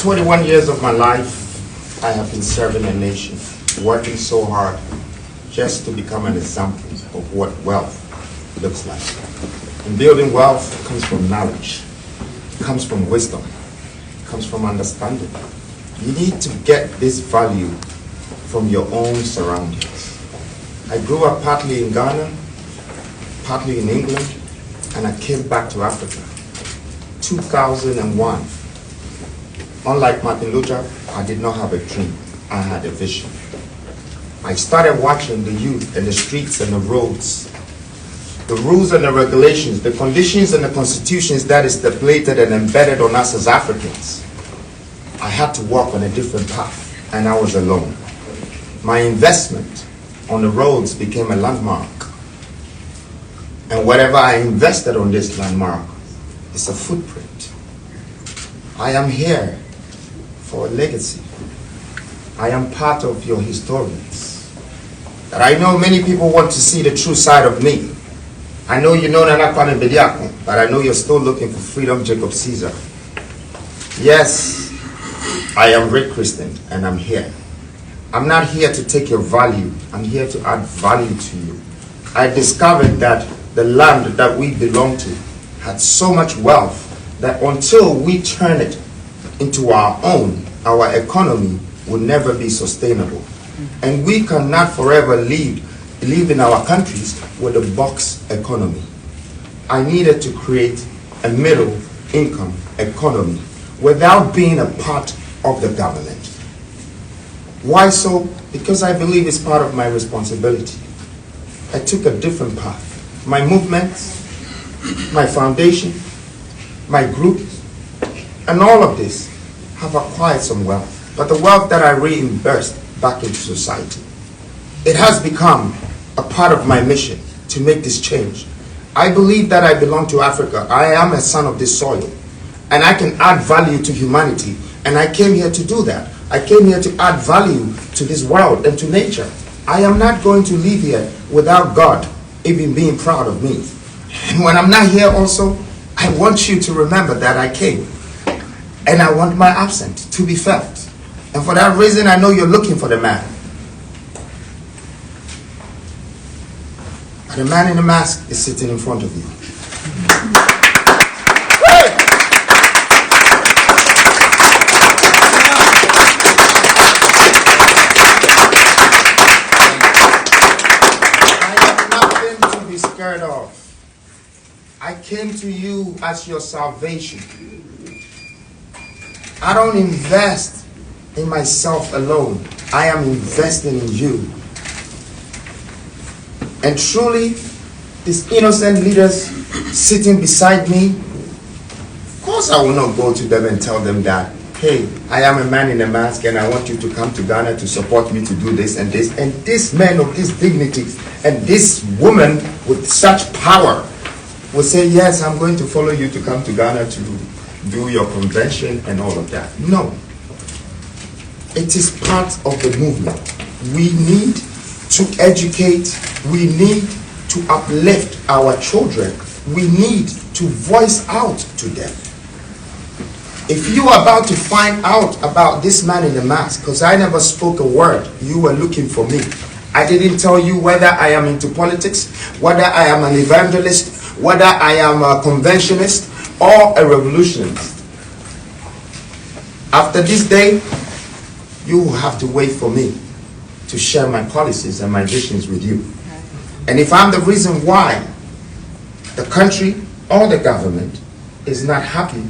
21 years of my life, I have been serving a nation, working so hard just to become an example of what wealth looks like. And building wealth comes from knowledge, comes from wisdom, comes from understanding. You need to get this value from your own surroundings. I grew up partly in Ghana, partly in England, and I came back to Africa. 2001. Unlike Martin Luther, I did not have a dream. I had a vision. I started watching the youth and the streets and the roads, the rules and the regulations, the conditions and the constitutions that is stipulated and embedded on us as Africans. I had to walk on a different path, and I was alone. My investment on the roads became a landmark. And whatever I invested on this landmark is a footprint. I am here for a legacy. I am part of your historians. That I know many people want to see the true side of me. I know you know Nana Kwame Bediako, but I know you're still looking for freedom, Jacob Caesar. Yes, I am Rick Christian, and I'm here. I'm not here to take your value. I'm here to add value to you. I discovered that the land that we belong to had so much wealth that until we turn it into our own, our economy will never be sustainable. And we cannot forever live in our countries with a box economy. I needed to create a middle income economy without being a part of the government. Why so? Because I believe it's part of my responsibility. I took a different path. My movement, my foundation, my group, and all of this have acquired some wealth. But the wealth that I reimbursed back into society, it has become a part of my mission to make this change. I believe that I belong to Africa. I am a son of this soil, and I can add value to humanity, and I came here to do that. I came here to add value to this world and to nature. I am not going to live here without God even being proud of me. And when I'm not here also, I want you to remember that I came. And I want my absence to be felt. And for that reason, I know you're looking for the man. And the man in the mask is sitting in front of you. Of. I came to you as your salvation. I don't invest in myself alone. I am investing in you. And truly, these innocent leaders sitting beside me, of course I will not go to them and tell them that, hey, I am a man in a mask and I want you to come to Ghana to support me to do this and this. And this man of this dignity and this woman with such power will say, yes, I'm going to follow you to come to Ghana to do your convention and all of that. No. It is part of the movement. We need to educate. We need to uplift our children. We need to voice out to them. If you are about to find out about this man in the mask, because I never spoke a word, you were looking for me. I didn't tell you whether I am into politics, whether I am an evangelist, whether I am a conventionist or a revolutionist. After this day, you will have to wait for me to share my policies and my visions with you. And if I'm the reason why the country or the government is not happy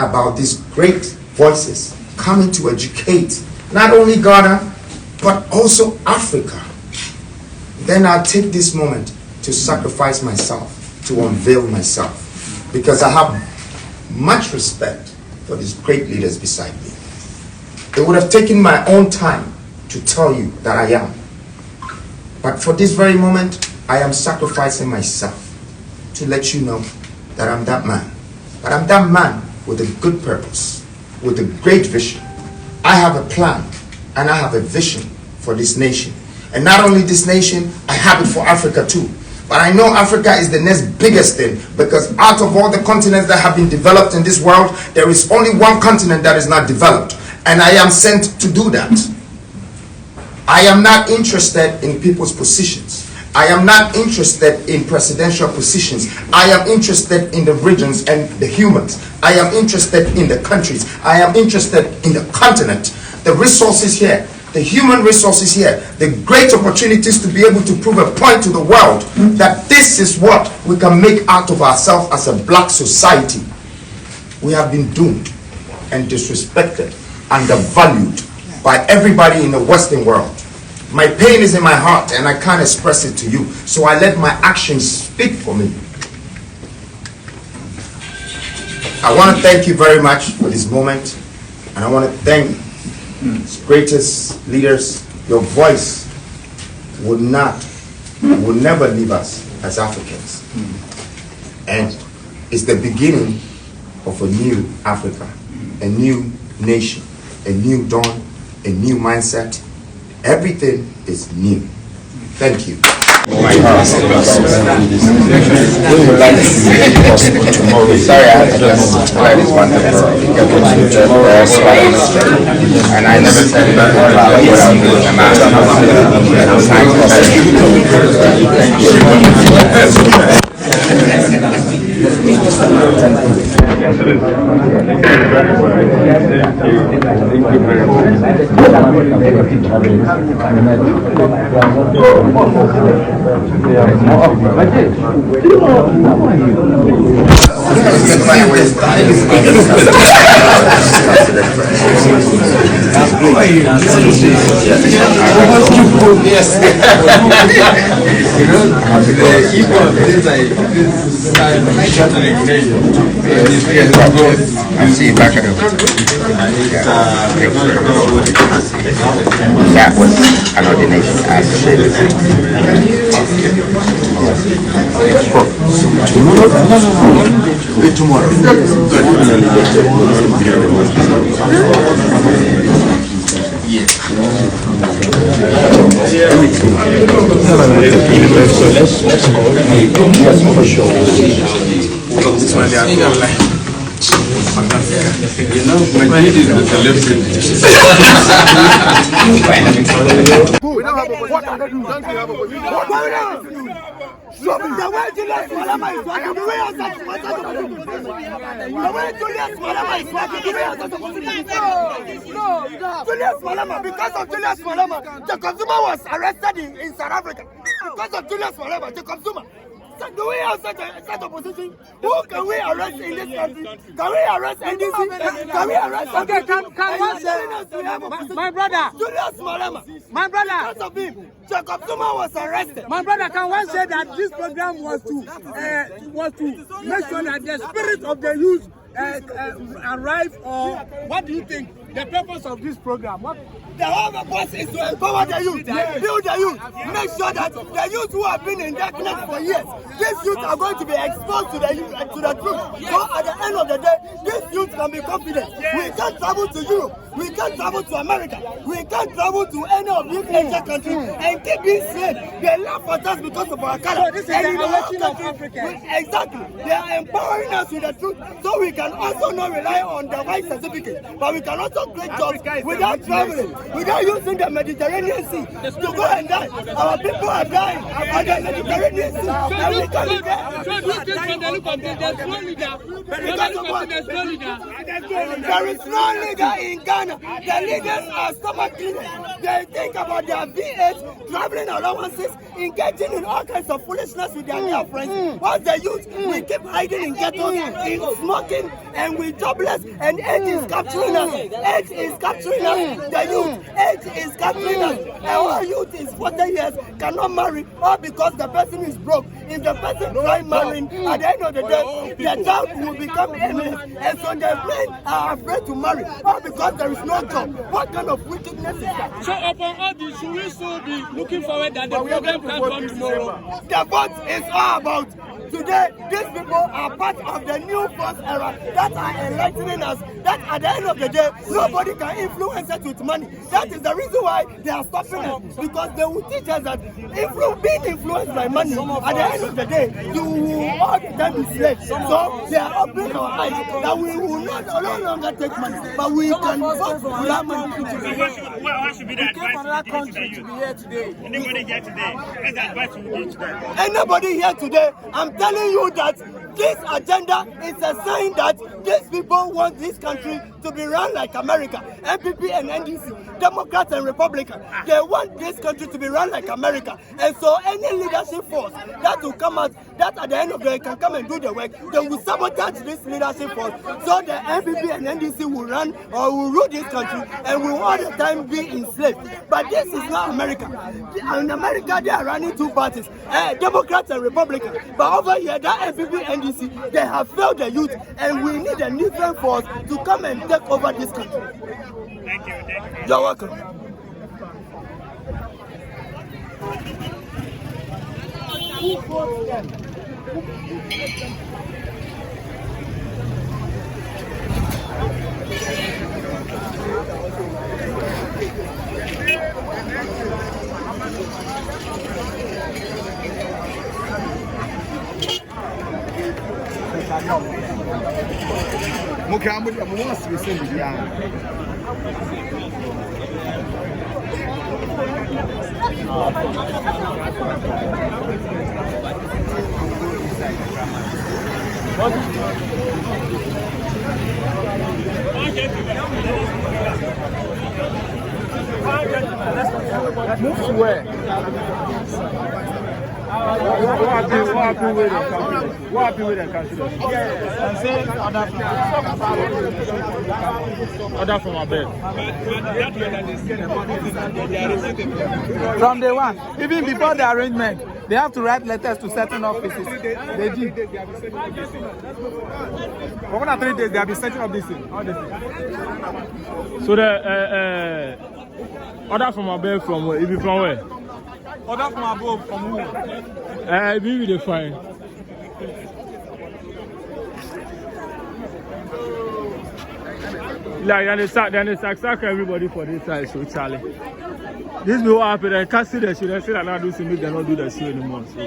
about these great voices coming to educate not only Ghana, but also Africa, then I'll take this moment to sacrifice myself, to unveil myself, because I have much respect for these great leaders beside me. It would have taken my own time to tell you that I am. But for this very moment, I am sacrificing myself to let you know that I'm that man. But I'm that man with a good purpose, with a great vision. I have a plan and I have a vision for this nation. And not only this nation, I have it for Africa too. But But I know Africa is the next biggest thing, because out of all the continents that have been developed in this world, there is only one continent that is not developed. And I am sent to do that. I am not interested in people's positions. I am not interested in presidential positions. I am interested in the regions and the humans. I am interested in the countries. I am interested in the continent. The resources here, the human resources here, the great opportunities to be able to prove a point to the world that this is what we can make out of ourselves as a black society. We have been doomed and disrespected, undervalued by everybody in the Western world. My pain is in my heart and I can't express it to you, so I let my actions speak for me. I want to thank you very much for this moment, and I want to thank greatest leaders. Your voice will never leave us as Africans. And it's the beginning of a new Africa, a new nation, a new dawn, a new mindset. Everything is new. Thank you. Sorry, I had to just play this one and I never said about what I'm doing. That was an ordination as tomorrow. You know, my kid is a celebrity. We don't have a position. Don't we have a position? The way Julius Malema is working, the way Julius Malema is working, the way Julius Malema, because of Julius Malema, the consumer was arrested in South Africa. Because of Julius Malema, the consumer. So do we have such a position? Who can we arrest in this country? Can we arrest NDC? Can we arrest? Okay, can one say, my brother, Julius Malema, my brother, because of him, Jacob Zuma was arrested. my brother, can one say that this program was to make sure that the spirit of the youth arrive, or what do you think? The purpose of this program? What? The whole purpose is to empower the youth, build the youth, make sure that the youth who have been in darkness for years, these youth are going to be exposed to the truth. So at the end of the day, these youth can be confident. We can't travel to Europe, we can't travel to America, we can't travel to any of these Asian countries and keep being slaves. They laugh at us because of our color. So this is the election of Africans. Exactly. They are empowering us with the truth, so we can also not rely on the white certificate, but we can also create jobs without traveling, without using the Mediterranean Sea to go and die. Our people are dying on the Mediterranean Sea, and we can't be there. So do you think when they look at it, there's no leader? There is no leader in Ghana. The leaders are stomach cleaners. They think about their V8, traveling allowances, engaging in all kinds of foolishness with their girlfriends. What's the youth? We keep hiding in ghettos, in smoking, and we're jobless, and age is capturing us. Age is capturing us. The youth, age is capturing us. And our youth is 40 years, cannot marry, all because the person is broke. If the person try marrying, at the end of the day, their child will become aimless. And so their men are afraid to marry, all because there is no job. What kind of wickedness is that? So upon all this, should we still be looking forward that the program can come tomorrow? The vote is all about today. These people are part of the new first era that are enlightening us, that at the end of the day, nobody can influence us with money. That is the reason why they are stopping it, because they will teach us that being influenced by money, at the end of the day, you will all the time be slaves. So they are opening our eyes that we will no longer take money, but we can vote without money. What should be the advice to be here today? Anybody here today? What's the advice you give to them? Anybody here today, I'm telling you that this agenda is a sign that these people want this country to be run like America. NPP and NDC, Democrats and Republicans, they want this country to be run like America. And so any leadership force that will come out, that at the end of the day can come and do the work, they will sabotage this leadership force. So the NPP and NDC will run or will rule this country and will all the time be enslaved. But this is not America. In America, they are running two parties, Democrats and Republicans. But over here, that NPP and NDC, they have failed the youth, and we need a different force to come and take over this country. Thank you. You're welcome. Move to where? What happened with the council? And say other from our bed. From day one, even before the arrangement, they have to write letters to certain offices. They did. For 1 or 3 days, they have been setting up this thing. All this thing. So the order from our bed from where? If you from where? Order from above, from who? We will define. Like, then they sack everybody for this side, so Charlie. This will happen, they can't see the show, they say they're not doing something, they don't do the show anymore. So.